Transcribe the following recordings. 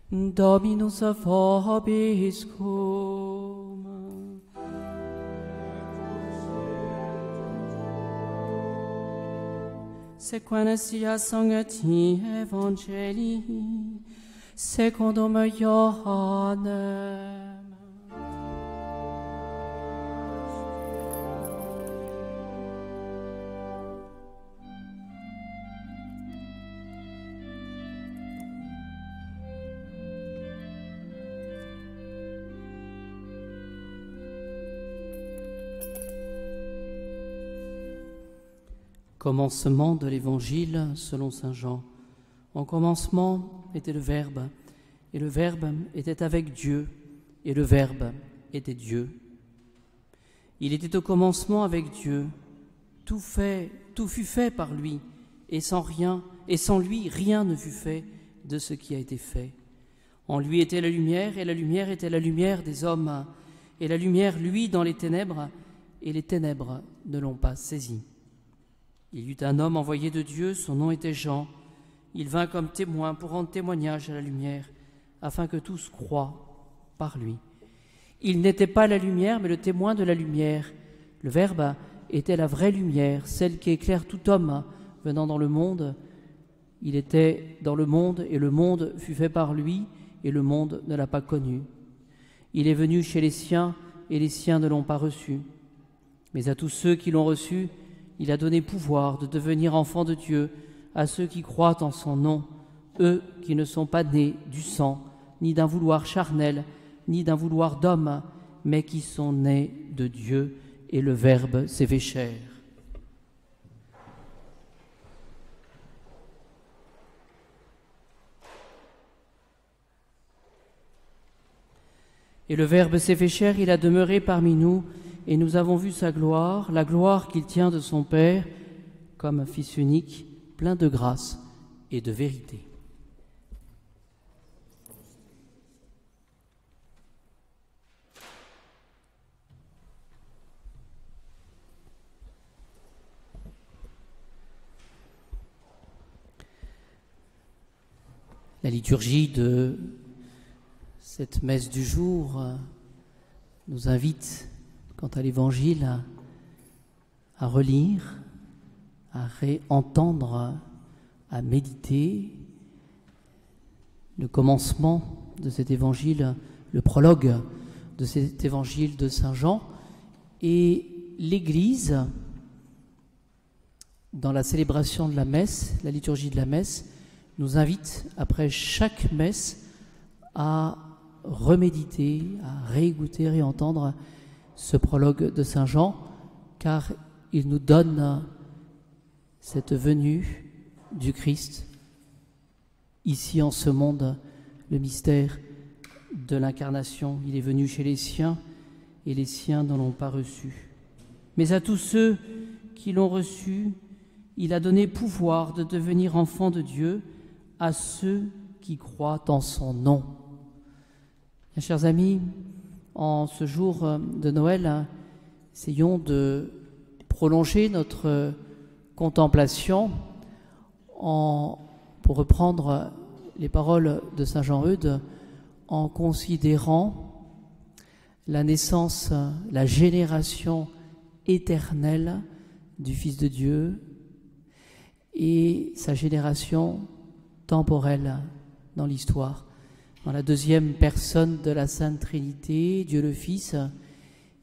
Dominus vobiscum. Sequentia sancti Evangelii secundum Ioannem. Commencement de l'Évangile selon saint Jean. Au commencement était le Verbe, et le Verbe était avec Dieu, et le Verbe était Dieu. Il était au commencement avec Dieu. Tout fut fait par lui, et sans lui rien ne fut fait de ce qui a été fait. En lui était la lumière, et la lumière était la lumière des hommes, et la lumière luit dans les ténèbres, et les ténèbres ne l'ont pas saisie. Il y eut un homme envoyé de Dieu, son nom était Jean. Il vint comme témoin pour rendre témoignage à la lumière, afin que tous croient par lui. Il n'était pas la lumière, mais le témoin de la lumière. Le Verbe était la vraie lumière, celle qui éclaire tout homme venant dans le monde. Il était dans le monde, et le monde fut fait par lui, et le monde ne l'a pas connu. Il est venu chez les siens, et les siens ne l'ont pas reçu. Mais à tous ceux qui l'ont reçu, il a donné pouvoir de devenir enfants de Dieu à ceux qui croient en son nom, eux qui ne sont pas nés du sang, ni d'un vouloir charnel, ni d'un vouloir d'homme, mais qui sont nés de Dieu, et le Verbe s'est fait chair. Et le Verbe s'est fait chair, il a demeuré parmi nous, et nous avons vu sa gloire, la gloire qu'il tient de son Père, comme un Fils unique, plein de grâce et de vérité. La liturgie de cette messe du jour nous invite, quant à l'Évangile, à relire, à réentendre, à méditer le commencement de cet Évangile, le prologue de cet Évangile de saint Jean. Et l'Église, dans la célébration de la messe, la liturgie de la messe, nous invite, après chaque messe, à reméditer, à réécouter, réentendre ce prologue de saint Jean, car il nous donne cette venue du Christ ici en ce monde, le mystère de l'incarnation. Il est venu chez les siens et les siens ne l'ont pas reçu. Mais à tous ceux qui l'ont reçu, il a donné pouvoir de devenir enfants de Dieu à ceux qui croient en son nom. Bien, chers amis, en ce jour de Noël, essayons de prolonger notre contemplation pour reprendre les paroles de saint Jean Eudes, en considérant la naissance, la génération éternelle du Fils de Dieu et sa génération temporelle dans l'histoire. Dans la deuxième personne de la Sainte Trinité, Dieu le Fils,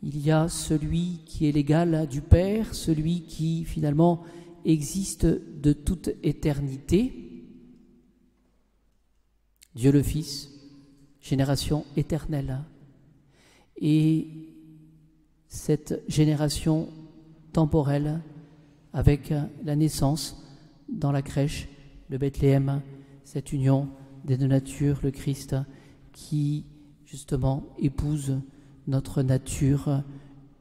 il y a celui qui est l'égal du Père, celui qui finalement existe de toute éternité. Dieu le Fils, génération éternelle. Et cette génération temporelle avec la naissance dans la crèche de Bethléem, cette union des deux natures, le Christ qui justement épouse notre nature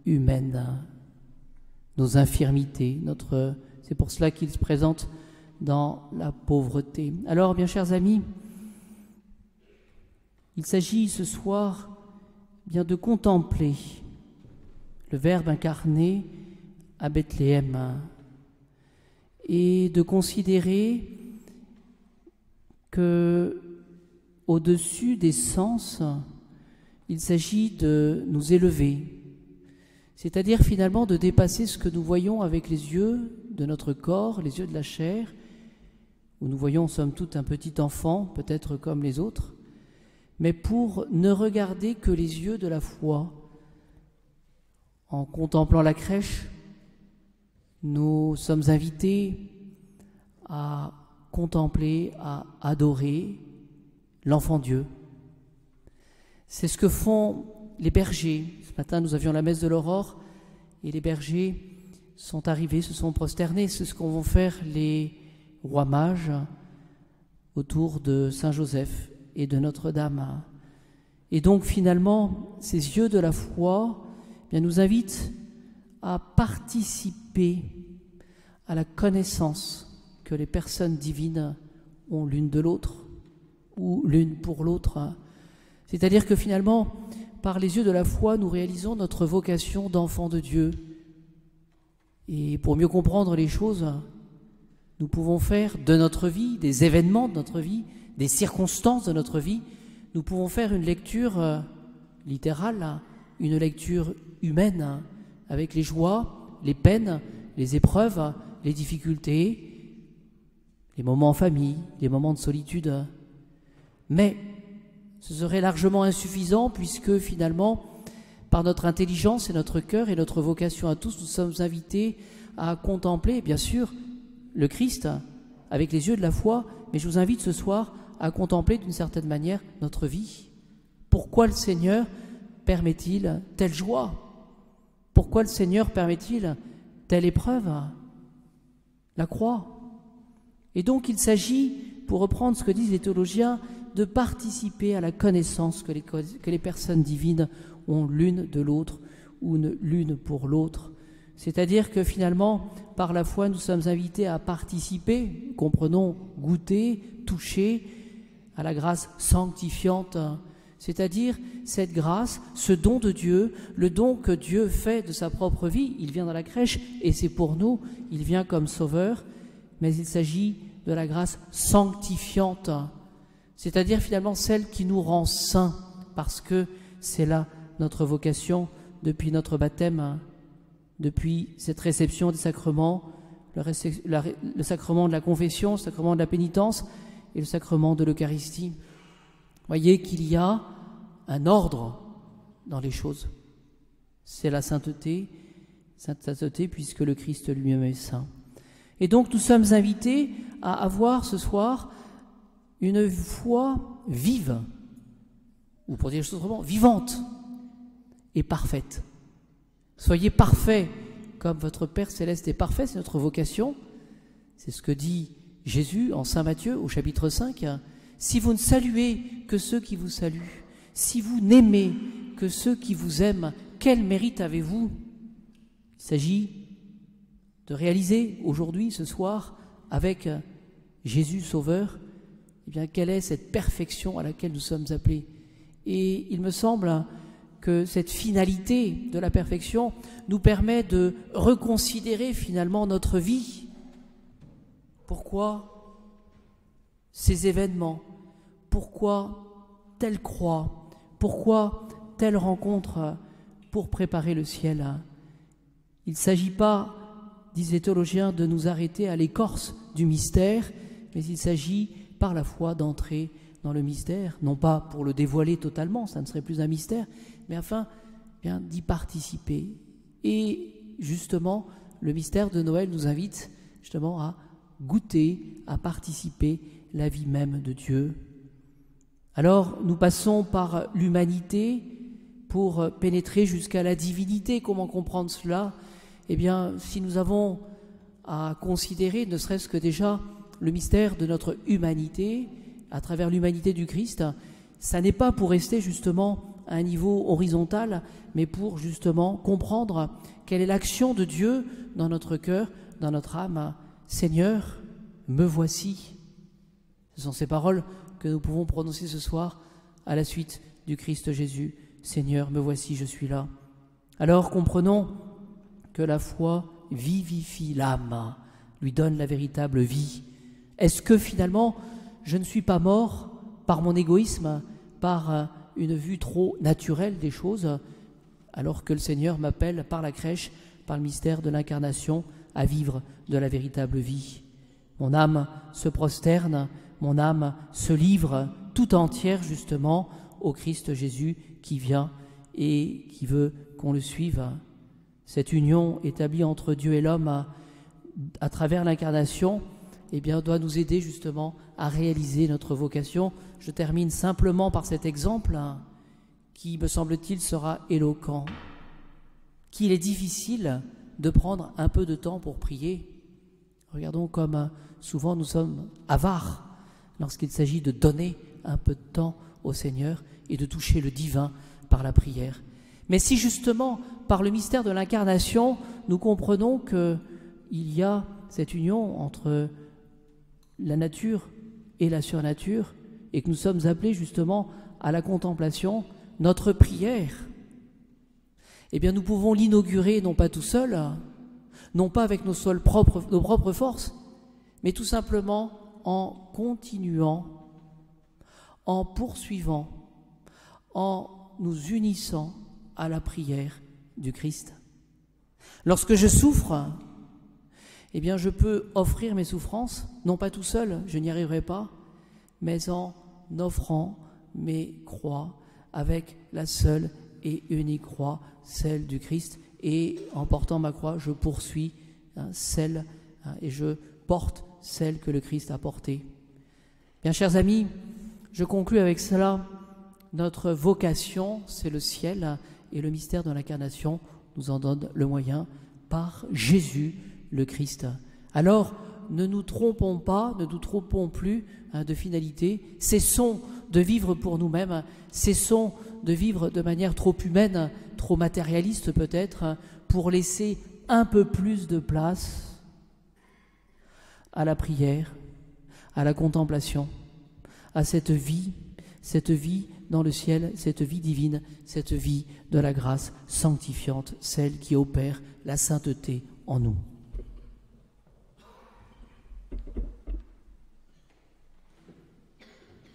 humaine, nos infirmités, c'est pour cela qu'il se présente dans la pauvreté. Alors, bien chers amis, il s'agit ce soir bien de contempler le Verbe incarné à Bethléem et de considérer que au-dessus des sens, il s'agit de nous élever, c'est-à-dire finalement de dépasser ce que nous voyons avec les yeux de notre corps, les yeux de la chair, où nous voyons somme toute un petit enfant, peut-être comme les autres, mais pour ne regarder que les yeux de la foi. En contemplant la crèche, nous sommes invités à contempler, à adorer l'enfant Dieu. C'est ce que font les bergers. Ce matin, nous avions la messe de l'aurore et les bergers sont arrivés, se sont prosternés. C'est ce qu'ont vont faire les rois mages autour de Saint-Joseph et de Notre-Dame. Et donc, finalement, ces yeux de la foi nous invitent à participer à la connaissance que les personnes divines ont l'une de l'autre ou l'une pour l'autre. C'est-à-dire que finalement, par les yeux de la foi, nous réalisons notre vocation d'enfant de Dieu. Et pour mieux comprendre les choses, nous pouvons faire de notre vie, des événements de notre vie, des circonstances de notre vie, nous pouvons faire une lecture littérale, une lecture humaine, avec les joies, les peines, les épreuves, les difficultés, les moments en famille, les moments de solitude. Mais ce serait largement insuffisant puisque finalement, par notre intelligence et notre cœur et notre vocation à tous, nous sommes invités à contempler, bien sûr, le Christ avec les yeux de la foi, mais je vous invite ce soir à contempler d'une certaine manière notre vie. Pourquoi le Seigneur permet-il telle joie? Pourquoi le Seigneur permet-il telle épreuve? La croix. Et donc il s'agit, pour reprendre ce que disent les théologiens, de participer à la connaissance que les personnes divines ont l'une de l'autre ou l'une pour l'autre. C'est-à-dire que finalement, par la foi, nous sommes invités à participer, comprenons, goûter, toucher à la grâce sanctifiante, c'est-à-dire cette grâce, ce don de Dieu, le don que Dieu fait de sa propre vie. Il vient dans la crèche et c'est pour nous, il vient comme sauveur, mais il s'agit de la grâce sanctifiante, c'est-à-dire finalement celle qui nous rend saints, parce que c'est là notre vocation depuis notre baptême, depuis cette réception des sacrements, le sacrement de la confession, le sacrement de la pénitence et le sacrement de l'Eucharistie. Voyez qu'il y a un ordre dans les choses. C'est la sainteté puisque le Christ lui-même est saint. Et donc nous sommes invités à avoir ce soir une foi vive, ou pour dire les choses autrement, vivante et parfaite. Soyez parfaits comme votre Père Céleste est parfait, c'est notre vocation. C'est ce que dit Jésus en Saint Matthieu au chapitre 5. Si vous ne saluez que ceux qui vous saluent, si vous n'aimez que ceux qui vous aiment, quel mérite avez-vous? Il s'agit de réaliser aujourd'hui, ce soir, avec Jésus Sauveur, eh bien, quelle est cette perfection à laquelle nous sommes appelés. Et il me semble que cette finalité de la perfection nous permet de reconsidérer finalement notre vie. Pourquoi ces événements? Pourquoi telle croix? Pourquoi telle rencontre pour préparer le ciel? Il ne s'agit pas, disent les théologiens, de nous arrêter à l'écorce du mystère, mais il s'agit par la foi d'entrer dans le mystère, non pas pour le dévoiler totalement, ça ne serait plus un mystère, mais afin d'y participer. Et justement, le mystère de Noël nous invite justement à goûter, à participer la vie même de Dieu. Alors, nous passons par l'humanité pour pénétrer jusqu'à la divinité. Comment comprendre cela? Eh bien, si nous avons à considérer, ne serait-ce que déjà, le mystère de notre humanité, à travers l'humanité du Christ, ça n'est pas pour rester justement à un niveau horizontal, mais pour justement comprendre quelle est l'action de Dieu dans notre cœur, dans notre âme. Seigneur, me voici. Ce sont ces paroles que nous pouvons prononcer ce soir à la suite du Christ Jésus. Seigneur, me voici, je suis là. Alors comprenons que la foi vivifie l'âme, lui donne la véritable vie. Est-ce que finalement je ne suis pas mort par mon égoïsme, par une vue trop naturelle des choses, alors que le Seigneur m'appelle par la crèche, par le mystère de l'incarnation, à vivre de la véritable vie. Mon âme se prosterne, mon âme se livre tout entière justement au Christ Jésus qui vient et qui veut qu'on le suive. Cette union établie entre Dieu et l'homme à travers l'incarnation, eh bien, doit nous aider justement à réaliser notre vocation. Je termine simplement par cet exemple qui, me semble-t-il, sera éloquent. Qu'il est difficile de prendre un peu de temps pour prier. Regardons comme souvent nous sommes avares lorsqu'il s'agit de donner un peu de temps au Seigneur et de toucher le divin par la prière. Mais si justement, par le mystère de l'incarnation, nous comprenons qu'il y a cette union entre la nature et la surnature, et que nous sommes appelés justement à la contemplation, notre prière, eh bien nous pouvons l'inaugurer non pas tout seul, non pas avec nos propres forces, mais tout simplement en continuant, en poursuivant, en nous unissant à la prière du Christ. Lorsque je souffre, eh bien je peux offrir mes souffrances, non pas tout seul, je n'y arriverai pas, mais en offrant mes croix avec la seule et unique croix, celle du Christ, et en portant ma croix, je poursuis celle et je porte celle que le Christ a portée. Bien, chers amis, je conclus avec cela. Notre vocation, c'est le ciel, et le mystère de l'incarnation nous en donne le moyen par Jésus le Christ. Alors, ne nous trompons pas, ne nous trompons plus de finalité. Cessons de vivre pour nous-mêmes, cessons de vivre de manière trop humaine, trop matérialiste peut-être, pour laisser un peu plus de place à la prière, à la contemplation, à cette vie dans le ciel, cette vie divine, cette vie de la grâce sanctifiante, celle qui opère la sainteté en nous.